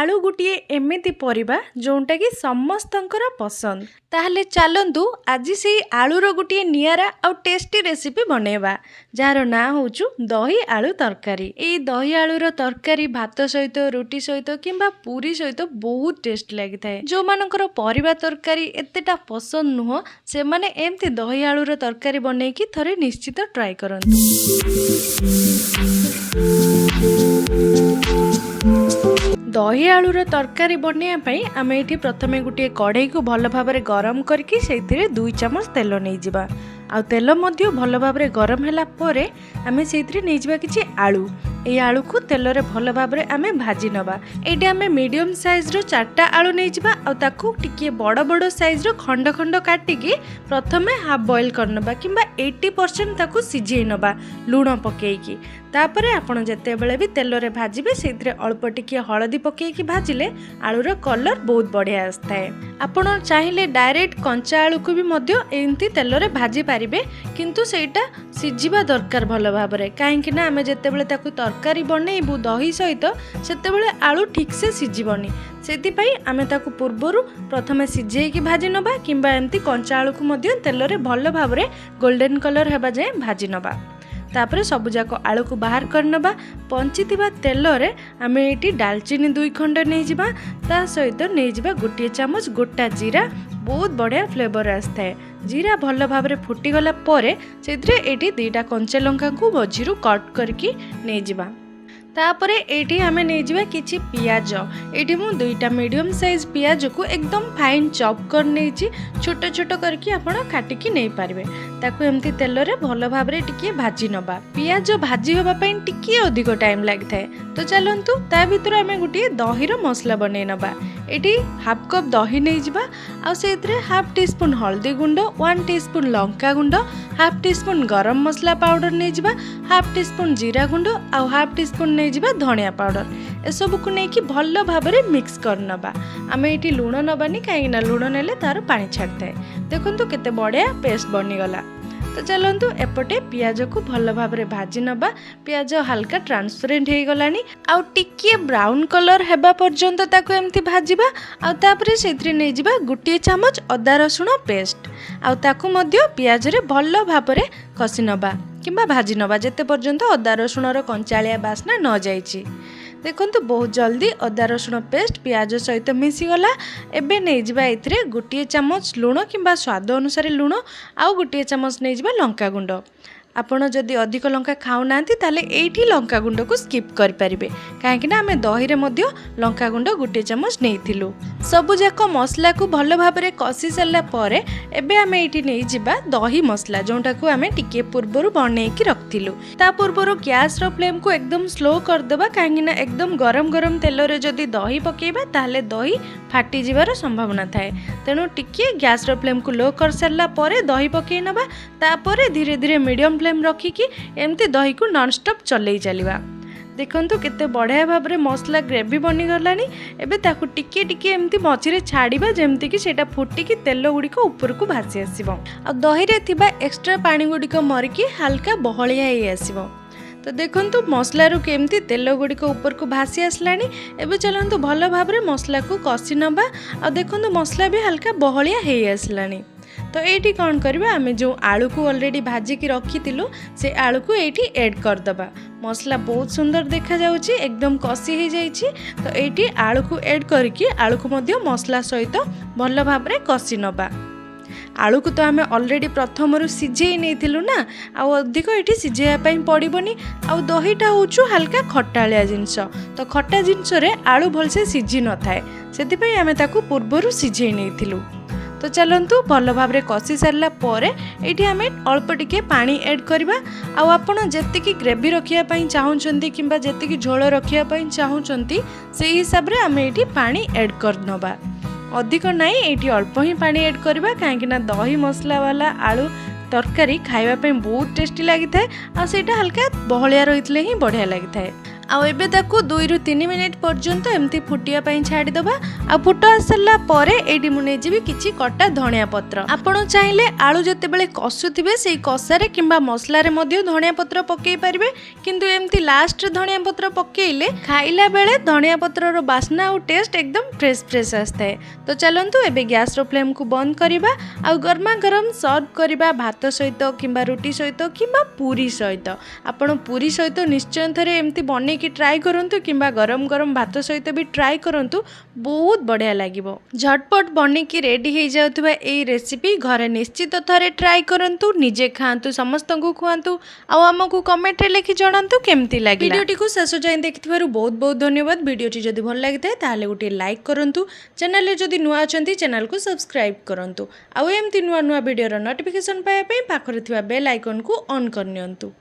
आलू गोटे एमती परिबा जोंटा कि समस्तंकर पसंद। ताहले चलंतु आज से आलूर गोटे नियारा आउ टेस्टी रेसिपी बनेबा जार ना होचु दही आलू तरकारी। ए दही आलूर तरकारी भात सहित रुटी सहित किंबा पूरी सहित बहुत टेस्ट लगी थाए। जो मानकर परिबा तरकारी एतेटा पसंद नुह से माने एमती दही आलूर तरकारी बनेकी थरे निश्चित ट्राई करंतु। दही आलूर तरकारी बनवाई आम ये प्रथम गोटे कढ़ई को भल भाव गरम करके से 2 चामच तेल नहीं जावा आ तेल भल भाव गरम है आम से नहीं किसी आलू ये आलू को तेल रे भल भाव आम भाजी नवा। ये आम मीडियम साइज रो 4टा आलू नहीं जावा आकु टिके बड़ बड़ साइज रो खंड खंड काटिकी प्रथमे हाफ बॉयल करनबा किंबा 80% ताकू सिझेई नबा लूण पकेकी। तापरे आपण जेते बेले भी तेल रे भाजिबे सेतिरे अल्प टिके हळदी पकेकी भाजिले आलूर कलर बहुत बढ़िया आस्ताए। आपण चाहिले डायरेक्ट कंचा आलू को भी मध्य एंती तेल रे भाजी पारिबे किंतु सेटा सिझिबा दरकार भल भाव रे काहेकि ना आमे जेते बेले ताकू तरकारी बनेइबु दही सहित सेते बेले आलू ठीक से सिझिबनी सेतिपई आमे ताकू पूर्वरु प्रथमे सिझेइकी भाजी नबा किंबा एंती कंचा आलू को मध्य तेल रे भल भाव रे गोल्डन कलर हेबा जाय भाजी नबा। तापरे सबुजाक आलू को बाहर करनबा पंची तेल रे आमे एटी दालचीनी 2 खंड नहीं जिबा ता सहित नहीं जिबा गोटे चामच गोटा जीरा बहुत बढ़िया फ्लेवर आस्ताए। जीरा भल भाव रे फुटी गला परे सेतिरे एटी 2टा कंचा लंका को मझिरु कट करके नहीं जिबा। तापरे एटी आमे नहीं जिबा किछि पियाज एटी मु 2टा मीडियम साइज पियाज को एकदम फाइन चॉप कर नेछि छोट छोट करके आपण काटिकी नहीं पारबे ताकू एमती तेल रे भल भाव रे टिके भाजी नबा। पियाज भाजी होबा पई टिके अधिक टाइम लागि थाए तो चलंतु ता भीतर आमे गुटी दही रो मसला बनै नबा। एटी हाफ कप दही नहीं जिबा आ सेतरे हाफ टी स्पून हल्दी गुंड 1 टीस्पून लंका गुंड हाफ टी स्पून गरम मसला पाउडर नहीं जिबा हाफ टी स्पून जीरा गुंड आ हाफ टी स्पून नहीं जिबा धनिया पाउडर ए सब को नहीं कि भल भाव रे मिक्स कर नबा। आमे एटी लूण नबानी काहे ना लूण नेले तार पानी छाड़ताए। देखंतु केते बढ़िया पेस्ट बनी गला। तो चलंतु एपटे पियाज को भल भाव रे भाजी नबा। पियाज हल्का ट्रांसपेरेंट हे गलानी आ टिके ब्राउन कलर हेबा पर्यंत ताको एमती भाजीबा आ तापरे सेथरे नै जिबा गुटिए चामच अदा रसुण पेस्ट आ ताको मध्य पियाज रे भल भाव रे कसी नबा किंबा भाजी नबा जेते पर्यंत अदा रसुण रो कंचालिया बासना न जाईची। देखंतु बहुत जल्दी अदा रसुण पेस्ट पियाज सहित मिसीगला। एबे नहीं जिबा एथिरे गोटे चामच लूण किंबा स्वाद अनुसार लूण आउ गोटे चामच नहीं जिबा लंका गुंड। आपण जदि अधिक लंका खाऊ नांती ताले एठी लंका गुंड को स्किप करि परिबे काहेकि ना हमें दही रे मध्य लंका गुंड गोटे चामच नेइथिलु। सबु जाक मसला को भल भाव रे कसी सल्ला परे एबे हमें एठी नै जिबा दही मसला जोंटा को हमें टिके पूर्वरु बनै कि रखथिलु। ता पूर्वरु गैस रो फ्लेम को एकदम स्लो कर देबा काहेकि ना एकदम गरम गरम तेल रे जदि दही पकेबा ताले दही फाटी जिबार संभावना थाए तेनु टिके गैस रो फ्लेम को लो कर सल्ला परे दही पके नबा तापरे धीरे धीरे मीडियम फ्लेम रखिकी एमती दही को नॉन स्टॉप चलई चलिबा। देखंतु केते बढ़िया भाव रे मसला ग्रेवी बनी गलानी। एबे ताकू टिके टिके एमती मझिरे छाड़ीबा जेमती कि सेटा फुटिकी तेल गुड़िक ऊपर को भासी आसीबो आ दही रे थिबा एक्स्ट्रा पानी गुड़िक मरिकी हल्का बहलिया हे आसीबो। तो देखंतु मसला रु केमती तेल गुड़िक ऊपर को भासी आसलानी। एबे चलंतु भल भाव रे मसला को कसी नबा आ देखंतु मसला भी हल्का बहलिया हे आसलानी। तो ये कौन करबा आमे जो आलू को ऑलरेडी भाजी की रखी थिलु से आलू को एठी ऐड कर दबा। मसला बहुत सुंदर देखा जाउची एकदम कसी हो जाइची। तो एठी आलू को ऐड करके आलू को मध्य मसला सहित भल भाव रे कसी नबा। आलू को तो आमे ऑलरेडी प्रथम सिझेई नहीं थिलु ना आ अधिक एठी सिझेया पई पड़िबनी आ दहीटा होचु हल्का खट्टालिया जिंस तो खट्टा जिंस रे आलू भलसे सिझी न थाए सेति पई आमे ताकू पूर्वरु सिझेई नहीं थिलु। तो चलंतु भल भाव रे कसी सारला परे एठी आमे अल्प टिके पानी ऐड करबा आ आपण जेतिकी ग्रेवी रखिया पई चाहुचंती किंबा जेतिकी झोल रखिया पई चाहुचंती सेही हिसाब रे आमे एठी पानी ऐड कर नबा। अधिक नाई एठी अल्प ही पानी ऐड करबा काहेकि ना दही मसला वाला आलू तरकारी खाइबा पई बहुत टेस्टी लागि थाए आ सेटा हल्का बहलिया रहितले ही बढ़िया लागि थाए। आउ एबे ताकू 2 रु 3 मिनिट पर्यंत एमती फुटिया पई छाड़ी दबा। आ फुट आसला परे एडी मु नै जिबी किछि कटा धनिया पत्र। आपण चाहिले आलू जते बेले कसुथिबे सेई कसारे किंबा मसला रे मध्ये धनिया पत्र पकेई परिबे, किंतु एमती लास्ट रे धनिया पत्र पकेइले खाइला बेले धनिया पत्र रो बास्ना आ टेस्ट एकदम फ्रेश फ्रेश आस्ते। तो चलंतु एबे गैस रो फ्लेम को बंद करिबा आ गरमा गरम सर्व करिबा भात सहित किंबा रोटी सहित किंबा पूरी सहित। आपण पूरी सहित निश्चय थरे एमती बने कि ट्राई करंतु किंबा गरम गरम भात सहित भी ट्राई करंतु, बहुत बढ़िया लागिबो। झटपट बने कि रेडी हो जाउतबा एई रेसिपी घरे निश्चित थरे ट्राई करंतु, निजे खांतु, समस्त को खुआंतु आ हमकु कमेंट रे लिखि जणांतु केमती लागिला। वीडियोटी को शेष जाय देखिथिबारु बहुत बहुत धन्यवाद। वीडियोटी जदि भल लागिथाय ताले गोटे लाइक करंतु, चैनल रे जदि नुआ अछंती चैनल को सब्सक्राइब करंतु आ एमती नुआ नुआ वीडियो रो नोटिफिकेशन पाए पई पाखरे थिबा बेल आइकन को ऑन करनियंतु।